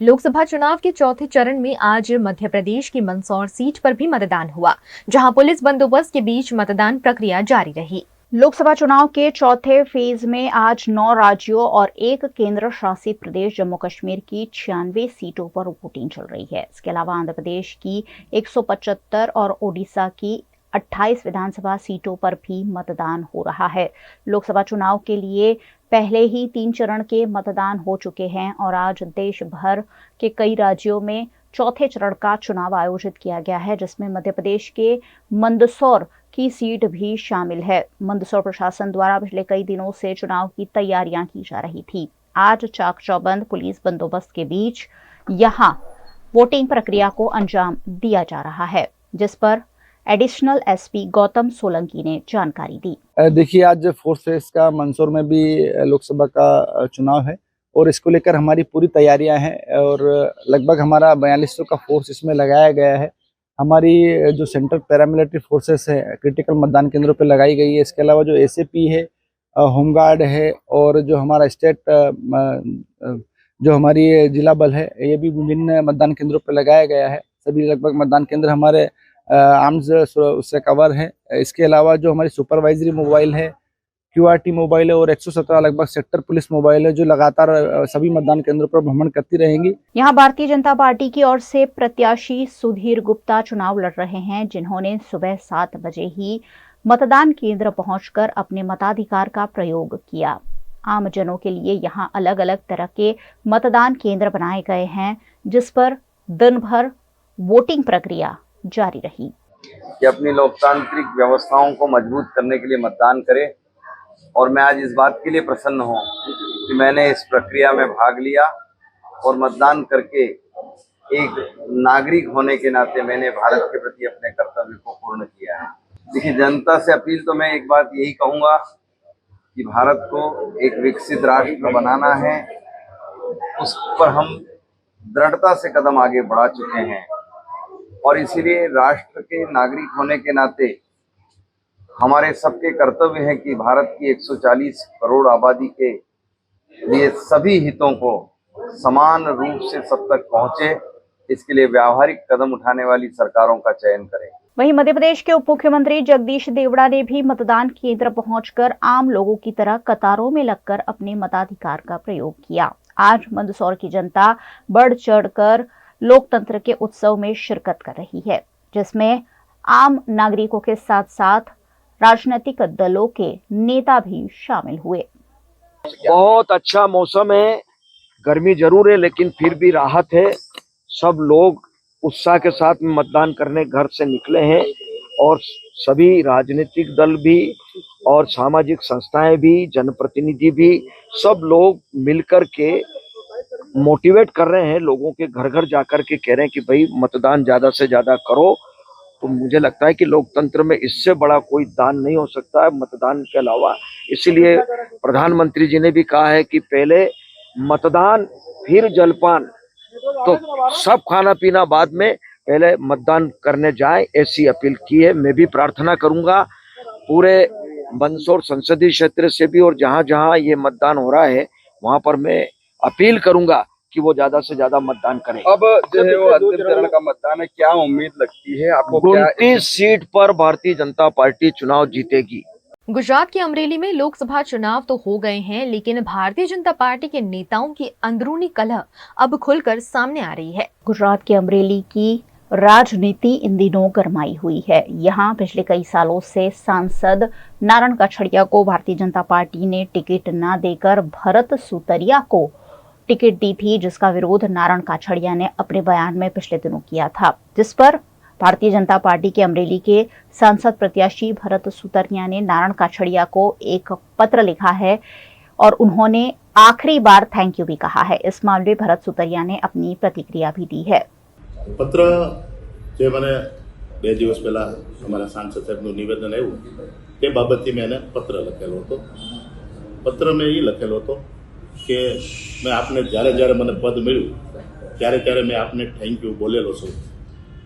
लोकसभा चुनाव के चौथे चरण में आज मध्य प्रदेश की मंदसौर सीट पर भी मतदान हुआ, जहां पुलिस बंदोबस्त के बीच मतदान प्रक्रिया जारी रही। लोकसभा चुनाव के चौथे फेज में आज 9 राज्यों और 1 केंद्र शासित प्रदेश जम्मू कश्मीर की 96 सीटों पर वोटिंग चल रही है। इसके अलावा आंध्र प्रदेश की 175 और ओडिशा की 28 विधानसभा सीटों पर भी मतदान हो रहा है। लोकसभा चुनाव के लिए पहले ही 3 चरण के मतदान हो चुके हैं और आज देश भर के कई राज्यों में चौथे चरण का चुनाव आयोजित किया गया है, जिसमें मध्य प्रदेश के मंदसौर की सीट भी शामिल है। मंदसौर प्रशासन द्वारा पिछले कई दिनों से चुनाव की तैयारियां की जा रही थी। आज चाक चौबंद पुलिस बंदोबस्त के बीच यहां वोटिंग प्रक्रिया को अंजाम दिया जा रहा है, जिस पर एडिशनल एसपी गौतम सोलंकी ने जानकारी दी। देखिए, आज फोर्थ फेज का मंदसौर में भी लोकसभा का चुनाव है और इसको लेकर हमारी पूरी तैयारियां हैं और लगभग हमारा 4200 का फोर्स इसमें लगाया गया है। हमारी जो सेंट्रल पैरामिलिट्री फोर्सेस है क्रिटिकल मतदान केंद्रों पर लगाई गई है। इसके अलावा जो एसएपी है, होमगार्ड है और जो हमारा स्टेट जो हमारी जिला बल है, ये भी विभिन्न मतदान केंद्रों पर लगाया गया है। सभी लगभग मतदान केंद्र हमारे आर्म्स उससे कवर है। इसके अलावा जो हमारी सुपरवाइजरी मोबाइल है, क्यूआरटी मोबाइल है और 117 लगभग सेक्टर पुलिस मोबाइल है, जो लगातार सभी मतदान केंद्रों पर भ्रमण करती रहेंगी। यहां भारतीय जनता पार्टी की ओर से प्रत्याशी सुधीर गुप्ता चुनाव लड़ रहे हैं, जिन्होंने सुबह 7 बजे ही मतदान केंद्र पहुंचकर अपने मताधिकार का प्रयोग किया। आम जनों के लिए यहां अलग अलग तरह के मतदान केंद्र बनाए गए हैं, जिस पर दिन भर वोटिंग प्रक्रिया जारी रही। कि अपनी लोकतांत्रिक व्यवस्थाओं को मजबूत करने के लिए मतदान करें और मैं आज इस बात के लिए प्रसन्न हूं कि मैंने इस प्रक्रिया में भाग लिया और मतदान करके एक नागरिक होने के नाते मैंने भारत के प्रति अपने कर्तव्य को पूर्ण किया है। देखिए, जनता से अपील तो मैं एक बात यही कहूंगा कि भारत को एक विकसित राष्ट्र बनाना है, उस पर हम दृढ़ता से कदम आगे बढ़ा चुके हैं और इसीलिए राष्ट्र के नागरिक होने के नाते हमारे सबके कर्तव्य है कि भारत की 140 करोड़ आबादी के लिए सभी हितों को समान रूप से सब तक पहुंचे, इसके लिए व्यावहारिक कदम उठाने वाली सरकारों का चयन करें। वहीं मध्य प्रदेश के उप मुख्यमंत्री जगदीश देवड़ा ने भी मतदान केंद्र पहुंचकर आम लोगों की तरह कतारों में लगकर अपने मताधिकार का प्रयोग किया। आज मंदसौर की जनता बढ़ चढ़कर लोकतंत्र के उत्सव में शिरकत कर रही है, जिसमें आम नागरिकों के साथ साथ राजनीतिक दलों के नेता भी शामिल हुए। बहुत अच्छा मौसम है, गर्मी जरूर है लेकिन फिर भी राहत है। सब लोग उत्साह के साथ मतदान करने घर से निकले हैं और सभी राजनीतिक दल भी और सामाजिक संस्थाएं भी, जनप्रतिनिधि भी, सब लोग मिलकर के मोटिवेट कर रहे हैं। लोगों के घर घर जाकर के कह रहे हैं कि भाई मतदान ज्यादा से ज्यादा करो। तो मुझे लगता है कि लोकतंत्र में इससे बड़ा कोई दान नहीं हो सकता है मतदान के अलावा। इसीलिए प्रधानमंत्री जी ने भी कहा है कि पहले मतदान फिर जलपान, तो सब खाना पीना बाद में, पहले मतदान करने जाए, ऐसी अपील की है। मैं भी प्रार्थना करूंगा पूरे मंदसौर संसदीय क्षेत्र से भी और जहां जहां ये मतदान हो रहा है वहां पर मैं अपील करूंगा कि वो ज्यादा से ज्यादा मतदान करें। अब जो है वो अंतिम चरण का मतदान है, क्या उम्मीद लगती है आपको? 29 सीट पर भारतीय जनता पार्टी चुनाव जीतेगी। गुजरात के अमरेली में लोकसभा चुनाव तो हो गए हैं, लेकिन भारतीय जनता पार्टी के नेताओं की अंदरूनी कलह अब खुलकर सामने आ रही है। गुजरात के अमरेली की राजनीति इन दिनों गरमाई हुई है। यहाँ पिछले कई सालों से सांसद नारायण काछड़िया को भारतीय जनता पार्टी ने टिकट न देकर भरत सुतरिया को टिकट दी थी, जिसका विरोध नारायण काछड़िया ने अपने बयान में पिछले दिनों किया था, जिस पर भारतीय जनता पार्टी के अमरेली के सांसद प्रत्याशी भरत सुतरिया ने नारायण काछड़िया को एक पत्र लिखा है और उन्होंने आखिरी बार थैंक यू भी कहा है। इस मामले में भरत सुतरिया ने अपनी प्रतिक्रिया भी दी है। पत्र जो मैंने 2 દિવસ पहला हमारा सांसद साहेबનું નિવેદન આવ્યું તે બાબતથી મેં એને પત્ર લખેલો હતો। પત્ર મેં એ લખેલો હતો કે મેં આપને જ્યારે જ્યારે મને પદ મળ્યું ત્યારે ત્યારે મેં આપને થેન્ક યુ બોલેલો છું।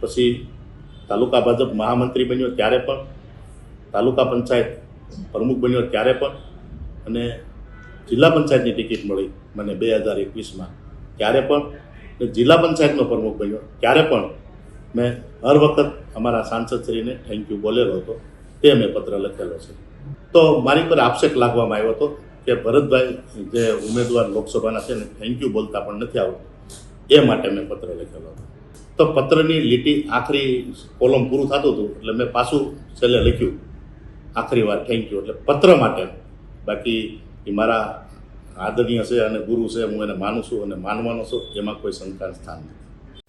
પછી તાલુકા ભાજપ મહામંત્રી બન્યો ત્યારે પણ, તાલુકા પંચાયત પ્રમુખ બન્યો ત્યારે પણ અને જિલ્લા પંચાયતની ટિકિટ મળી મને 2021માં ત્યારે પણ ને જિલ્લા પંચાયતનો પ્રમુખ બન્યો ત્યારે પણ મેં હર વખત અમારા સાંસદશ્રીને થેન્ક યુ બોલેલો હતો, તે મેં પત્ર લખેલો છે. તો મારી પર આક્ષેપ લાગવામાં આવ્યો હતો કે ભરતભાઈ જે ઉમેદવાર લોકસભાના છે ને થેન્ક યુ બોલતા પણ નથી આવડતું, એ માટે મેં પત્ર લખેલો હતો. તો પત્રની લીટી આખરી કોલમ પૂરું થતું હતું એટલે મેં પાછું છેલ્લે લખ્યું આખરી વાર થેન્ક યુ, એટલે પત્ર માટે. બાકી એ મારા આદરણીય છે અને ગુરુ છે, હું એને માનું છું અને માનવાનો છું, એમાં કોઈ શંકાનું સ્થાન નથી.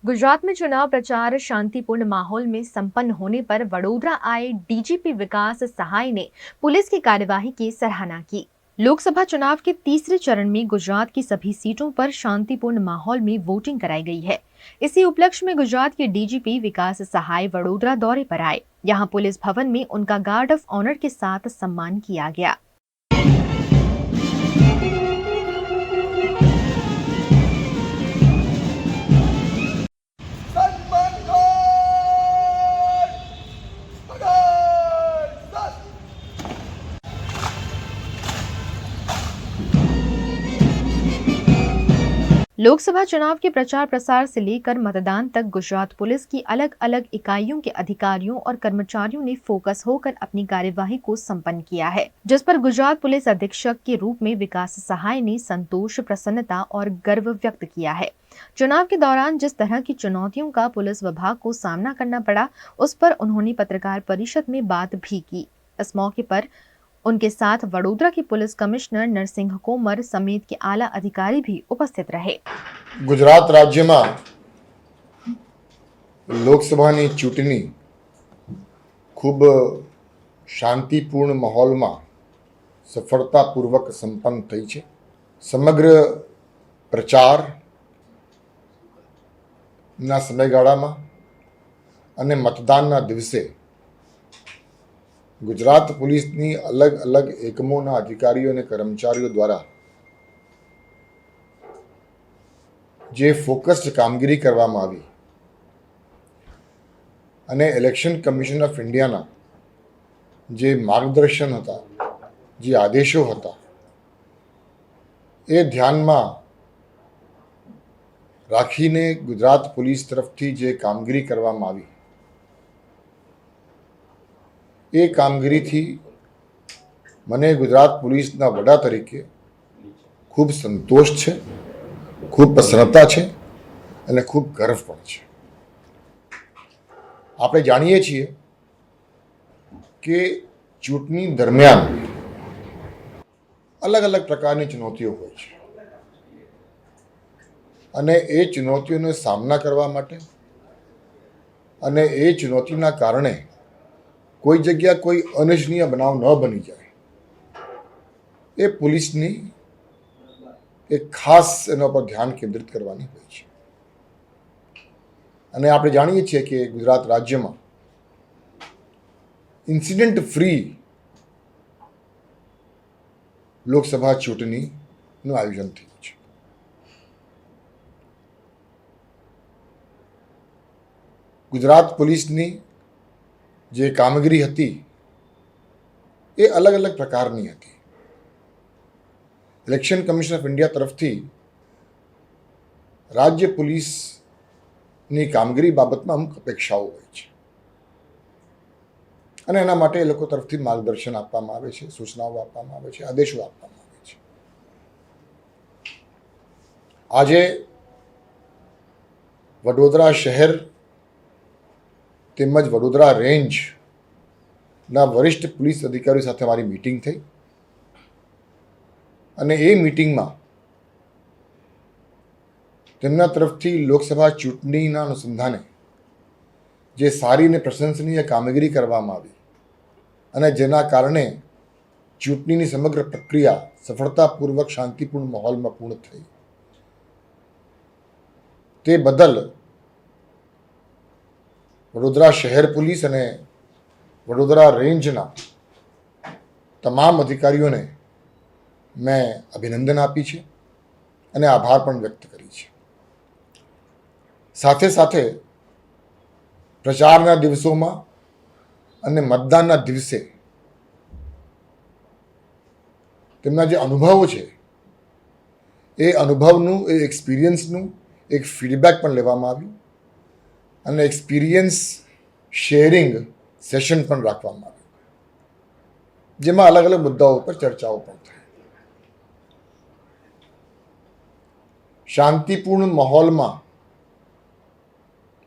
गुजरात में चुनाव प्रचार शांतिपूर्ण माहौल में संपन्न होने पर वडोदरा आए डीजीपी विकास सहाय ने पुलिस की कार्यवाही की सराहना की. लोकसभा चुनाव के तीसरे चरण में गुजरात की सभी सीटों पर शांतिपूर्ण माहौल में वोटिंग कराई गई है. इसी उपलक्ष्य में गुजरात के डीजीपी विकास सहाय वडोदरा दौरे पर आए. यहाँ पुलिस भवन में उनका गार्ड ऑफ ऑनर के साथ सम्मान किया गया. लोकसभा चुनाव के प्रचार प्रसार से लेकर मतदान तक गुजरात पुलिस की अलग अलग इकाइयों के अधिकारियों और कर्मचारियों ने फोकस होकर अपनी कार्यवाही को संपन्न किया है, जिस पर गुजरात पुलिस अधीक्षक के रूप में विकास सहाय ने संतोष, प्रसन्नता और गर्व व्यक्त किया है. चुनाव के दौरान जिस तरह की चुनौतियों का पुलिस विभाग को सामना करना पड़ा, उस पर उन्होंने पत्रकार परिषद में बात भी की. इस मौके पर उनके साथ वडोदरा के पुलिस कमिश्नर नरसिंह कोमर समेत के आला अधिकारी भी उपस्थित रहे. गुजरात राज्य में लोकसभा चूंटणी खूब शांतिपूर्ण माहौल में सफलतापूर्वक संपन्न थई छे. समग्र प्रचार ना समयगाळा में अने मतदान दिवसे गुजरात पुलिस अलग अलग एकमों अधिकारीओ ने कर्मचारीओ द्वारा जे फोकस्ड कामगीरी करवामां आवी अने इलेक्शन कमिशन ऑफ इंडिया ना जे मार्गदर्शन हता, जे आदेशों हता, ए ध्यान में राखीने गुजरात पुलिस तरफथी जे कामगीरी करवामां आवी ए कामगीरी थी मने गुजरात पुलिसना वडा तरीके खूब संतोष छे, खूब प्रसन्नता छे अने खूब गर्व पण छे. आपणे जाणीए छीए के चूंटणी दरमियान अलग अलग प्रकारनी चुनौतीओ होय छे अने ए चुनौतीओनो सामना करवा माटे अने ए चुनौतीना कारणे कोई जगह कोई अनिच्छनीय बनाव न बनी जाए, ये पुलिसनी एक खास एना पर ध्यान केंद्रित करवानी होय छे. अने आपणे जाणीए छीए के गुजरात राज्य में इंसिडेंट फ्री लोकसभा चूंटणीनुं आयोजन थयुं छे. गुजरात पुलिसनी जे कामगीरी हती ए अलग अलग प्रकारनी हती. इलेक्शन कमिशन ऑफ इंडिया तरफथी राज्य पुलिसनी कामगीरी बाबतमां अमुक अपेक्षाओं होय छे अने एना माटे ए लोको तरफथी मार्गदर्शन आपवामां आवे छे, सूचनाओं आपवामां आवे छे, आदेशो आपवामां आवे छे. आजे वडोदरा शहर તેમજ વડોદરા રેન્જના વરિષ્ઠ પોલીસ અધિકારીઓ સાથે મારી મીટિંગ થઈ અને એ મીટિંગમાં તેમના તરફથી લોકસભા ચૂંટણીના અનુસંધાને જે સારી અને પ્રશંસનીય કામગીરી કરવામાં આવી અને જેના કારણે ચૂંટણીની સમગ્ર પ્રક્રિયા સફળતાપૂર્વક શાંતિપૂર્ણ માહોલમાં પૂર્ણ થઈ, તે બદલ वडोदरा शहर पुलिस अने वडोदरा रेंजना तमाम अधिकारीओं ने मैं अभिनंदन आपी छे अने आभार पण व्यक्त करी छे. साथे साथे प्रचारना दिवसोमां अने मतदानना दिवसे तेमना जे अनुभवो छे ए अनुभवनुं, ए एक्सपीरियंसनुं, એક ફીડબેક પણ લેવામાં આવ્યું અને એક્સપિરિયન્સ શેરિંગ સેશન પણ રાખવામાં આવ્યું, જેમાં અલગ અલગ મુદ્દાઓ પર ચર્ચાઓ પણ થઈ. શાંતિપૂર્ણ માહોલમાં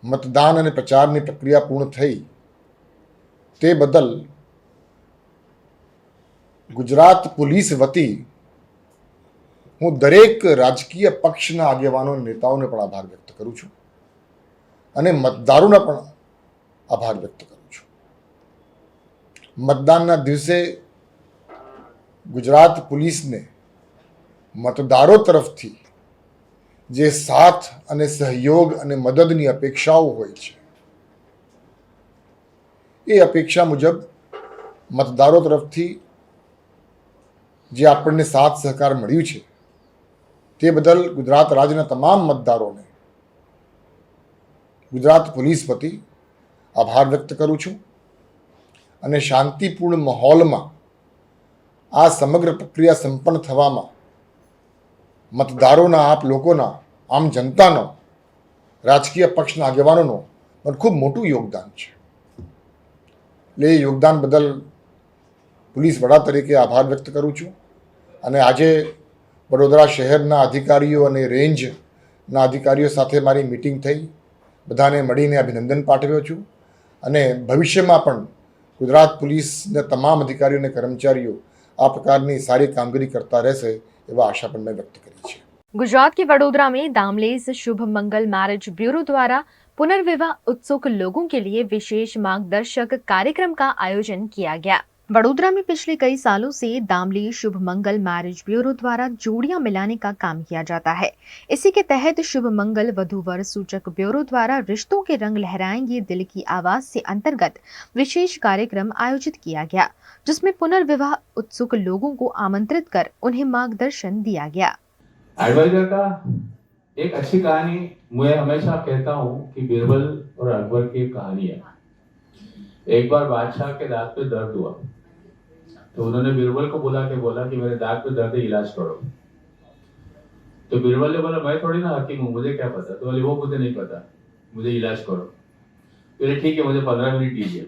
મતદાન અને પ્રચારની પ્રક્રિયા પૂર્ણ થઈ તે બદલ ગુજરાત પોલીસ વતી હું દરેક રાજકીય પક્ષના આગેવાનો નેતાઓને પણ આભાર વ્યક્ત કરું છું અને મતદારોના પણ આભાર વ્યક્ત કરું છું. મતદાનના દિવસે ગુજરાત પોલીસને મતદારો તરફથી જે સાથ અને સહયોગ અને મદદની અપેક્ષાઓ હોય છે એ અપેક્ષા મુજબ મતદારો તરફથી જે આપણને સાથ સહકાર મળ્યું છે તે બદલ ગુજરાત રાજ્યના તમામ મતદારોને ગુજરાત પોલીસ વતી આભાર વ્યક્ત કરું છું અને શાંતિપૂર્ણ માહોલમાં આ સમગ્ર પ્રક્રિયા સંપન્ન થવામાં મતદારોના, આપ લોકોના, આમ જનતાનો, રાજકીય પક્ષના આગેવાનોનો પણ ખૂબ મોટું યોગદાન છે. એટલે એ યોગદાન બદલ પોલીસ વડા તરીકે આભાર વ્યક્ત કરું છું અને આજે વડોદરા શહેરના અધિકારીઓ અને રેન્જના અધિકારીઓ સાથે મારી મીટિંગ થઈ, બધાને મળીને અભિનંદન પાઠવ્યો છું અને ભવિષ્યમાં પણ ગુજરાત પોલીસના તમામ અધિકારીઓ અને કર્મચારીઓ આ પ્રકારની સારી કામગીરી કરતા રહેશે એવા આશા પણ મેં વ્યક્ત કરી છે. गुजरात के वडोदरा में दामलेस शुभ मंगल मैरिज ब्यूरो द्वारा पुनर्विवाह उत्सुक लोगों के लिए विशेष मार्गदर्शक कार्यक्रम का आयोजन किया गया. वडोदरा में पिछले कई सालों से दामलेस शुभ मंगल मैरिज ब्यूरो द्वारा जोड़ियां मिलाने का काम किया जाता है. इसी के तहत शुभ मंगल वधू वर सूचक ब्यूरो द्वारा रिश्तों के रंग लहराएंगे दिल की आवाज से अंतर्गत विशेष कार्यक्रम आयोजित किया गया, जिसमें पुनर्विवाह उत्सुक लोगों को आमंत्रित कर उन्हें मार्गदर्शन दिया गया. एडवाइजर का एक अच्छी कहानी मैं हमेशा कहता हूँ कि बीरबल और अकबर की कहानी है. एक बार बादशाह के दांत पे दर्द हुआ तो उन्होंने बीरबल को बोला कि मेरे दांत पे दर्द है, इलाज करो. तो बीरबल ने बोला मैं थोड़ी ना हकीम हूँ, मुझे क्या पता. तो बोले वो मुझे नहीं पता, मुझे इलाज करो. बोले ठीक है, मुझे 15 मिनट दीजिए.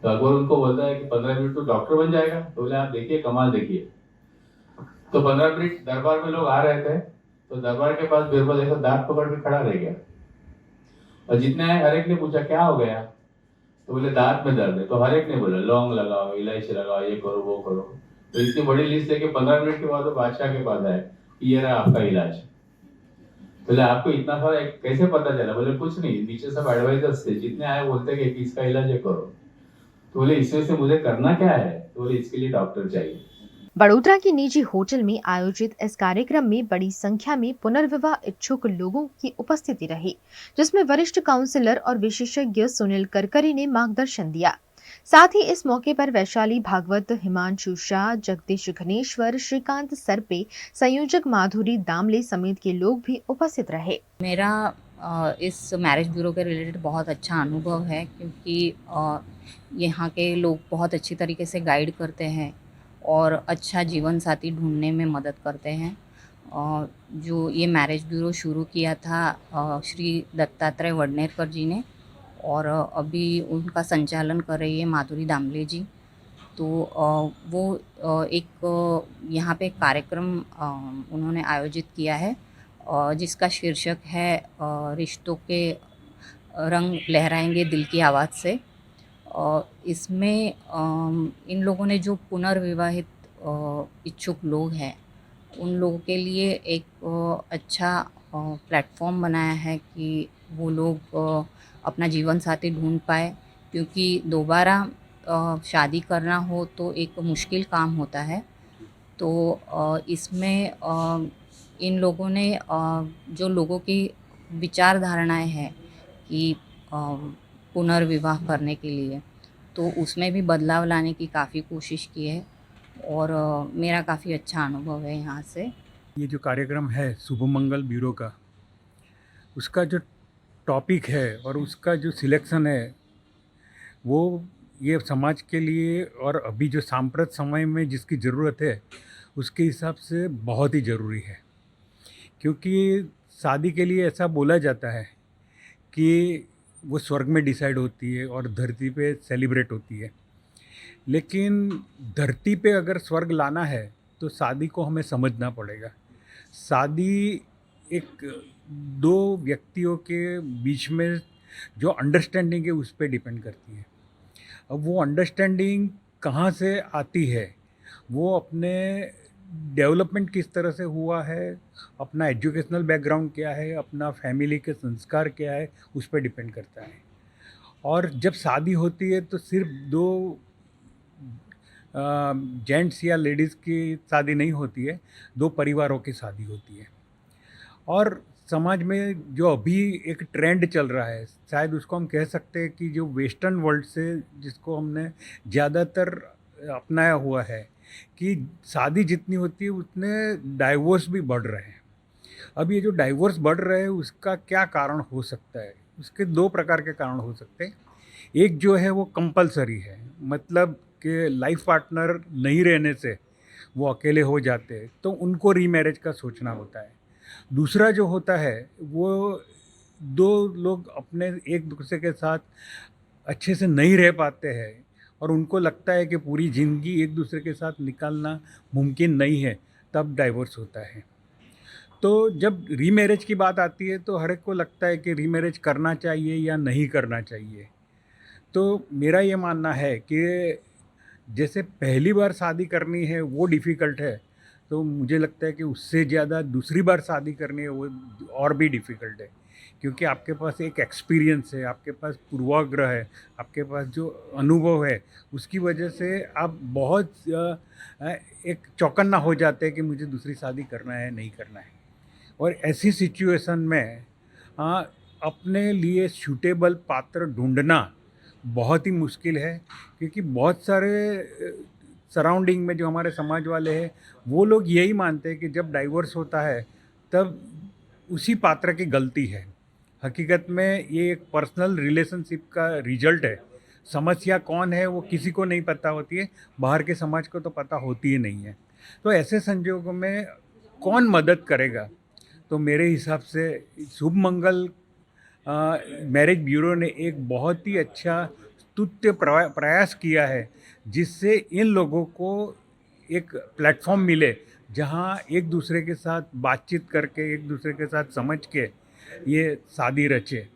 तो अकबर उनको बोलता है कि 15 मिनट तो डॉक्टर बन जाएगा. तो बोले आप देखिए, कमाल देखिए. तो 15 मिनट दरबार में लोग आ रहे थे तो दरबार के पास बीरबल ऐसा दांत पकड़ के खड़ा रह गया और जितने आए हर एक ने पूछा क्या हो गया. तो बोले दांत में दर्द है. तो हर एक ने बोला लौंग लगाओ, इलायची लगाओ, ये करो वो करो. तो इतनी बड़ी लिस्ट लेके 15 मिनट के बाद तो बादशाह के पास आए, ये रहा आपका इलाज. बोले आपको इतना सारा कैसे पता चला. बोले कुछ नहीं, नीचे सब एडवाइजर्स थे, जितने आए बोलते कि इसका इलाज ये करो. तो बोले इसमें से मुझे करना क्या है. तो बोले इसके लिए डॉक्टर चाहिए. बड़ोदरा की निजी होटल में आयोजित इस कार्यक्रम में बड़ी संख्या में पुनर्विवाह इच्छुक लोगों की उपस्थिति रही, जिसमें वरिष्ठ काउंसलर और विशेषज्ञ सुनील करकरी ने मार्गदर्शन दिया. साथ ही इस मौके पर वैशाली भागवत, हिमांशु शाह, जगदीश घनेश्वर, श्रीकांत सरपे, संयोजक माधुरी दामले समेत के लोग भी उपस्थित रहे. मेरा इस मैरिज ब्यूरो के रिलेटेड बहुत अच्छा अनुभव है, क्योंकि यहाँ के लोग बहुत अच्छी तरीके से गाइड करते हैं और अच्छा जीवन साथी ढूंढने में मदद करते हैं. जो ये मैरिज ब्यूरो शुरू किया था श्री दत्तात्रेय वडनेरकर जी ने, और अभी उनका संचालन कर रही है माधुरी दामले जी. तो वो एक यहाँ पे कार्यक्रम उन्होंने आयोजित किया है जिसका शीर्षक है रिश्तों के रंग लहराएंगे दिल की आवाज़ से. इसमें इन लोगों ने जो पुनर्विवाहित इच्छुक लोग हैं उन लोगों के लिए एक अच्छा प्लेटफॉर्म बनाया है कि वो लोग अपना जीवन साथी ढूंढ पाए, क्योंकि दोबारा शादी करना हो तो एक मुश्किल काम होता है. तो इसमें इन लोगों ने जो लोगों की विचारधारणाएं हैं कि पुनर्विवाह करने के लिए, तो उसमें भी बदलाव लाने की काफ़ी कोशिश की है और मेरा काफ़ी अच्छा अनुभव है यहाँ से. ये जो कार्यक्रम है शुभ मंगल ब्यूरो का, उसका जो टॉपिक है और उसका जो सिलेक्शन है वो ये समाज के लिए और अभी जो सांप्रत समय में जिसकी ज़रूरत है उसके हिसाब से बहुत ही ज़रूरी है. क्योंकि शादी के लिए ऐसा बोला जाता है कि वो स्वर्ग में डिसाइड होती है और धरती पे सेलिब्रेट होती है, लेकिन धरती पे अगर स्वर्ग लाना है तो शादी को हमें समझना पड़ेगा। शादी एक दो व्यक्तियों के बीच में जो अंडरस्टैंडिंग है उस पे डिपेंड करती है। अब वो अंडरस्टैंडिंग कहाँ से आती है, वो अपने डेवलपमेंट किस तरह से हुआ है, अपना एजुकेशनल बैकग्राउंड क्या है, अपना फैमिली के संस्कार क्या है, उस पर डिपेंड करता है। और जब शादी होती है तो सिर्फ दो जेंट्स या लेडीज़ की शादी नहीं होती है, दो परिवारों की शादी होती है। और समाज में जो अभी एक ट्रेंड चल रहा है, शायद उसको हम कह सकते हैं कि जो वेस्टर्न वर्ल्ड से जिसको हमने ज़्यादातर अपनाया हुआ है कि शादी जितनी होती है उतने डाइवोर्स भी बढ़ रहे हैं। अब ये जो डाइवोर्स बढ़ रहे हैं उसका क्या कारण हो सकता है? उसके दो प्रकार के कारण हो सकते हैं। एक जो है वो कंपलसरी है, मतलब कि लाइफ पार्टनर नहीं रहने से वो अकेले हो जाते हैं, तो उनको रीमैरिज का सोचना होता है। दूसरा जो होता है वो दो लोग अपने एक दूसरे के साथ अच्छे से नहीं रह पाते हैं और उनको लगता है कि पूरी ज़िंदगी एक दूसरे के साथ निकालना मुमकिन नहीं है, तब डाइवोर्स होता है। तो जब रीमैरिज की बात आती है तो हर एक को लगता है कि रीमैरिज करना चाहिए या नहीं करना चाहिए। तो मेरा ये मानना है कि जैसे पहली बार शादी करनी है वो डिफ़िकल्ट है, तो मुझे लगता है कि उससे ज़्यादा दूसरी बार शादी करनी है वो और भी डिफ़िकल्ट है। क्योंकि आपके पास एक एक्सपीरियंस है, आपके पास पूर्वाग्रह है, आपके पास जो अनुभव है, उसकी वजह से आप बहुत एक चौकन्ना हो जाते हैं कि मुझे दूसरी शादी करना है, नहीं करना है। और ऐसी सिचुएशन में अपने लिए सूटेबल पात्र ढूंढना बहुत ही मुश्किल है, क्योंकि बहुत सारे सराउंडिंग में जो हमारे समाज वाले हैं वो लोग यही मानते हैं कि जब डाइवोर्स होता है तब उसी पात्र की गलती है। हकीकत में ये एक पर्सनल रिलेशनशिप का रिजल्ट है। समस्या कौन है वो किसी को नहीं पता होती है, बाहर के समाज को तो पता होती ही नहीं है। तो ऐसे संजोगों में कौन मदद करेगा? तो मेरे हिसाब से शुभ मंगल मैरिज ब्यूरो ने एक बहुत ही अच्छा स्तुत्य प्रयास किया है, जिससे इन लोगों को एक प्लेटफॉर्म मिले जहां एक दूसरे के साथ बातचीत करके, एक दूसरे के साथ समझ के ये शादी रचे।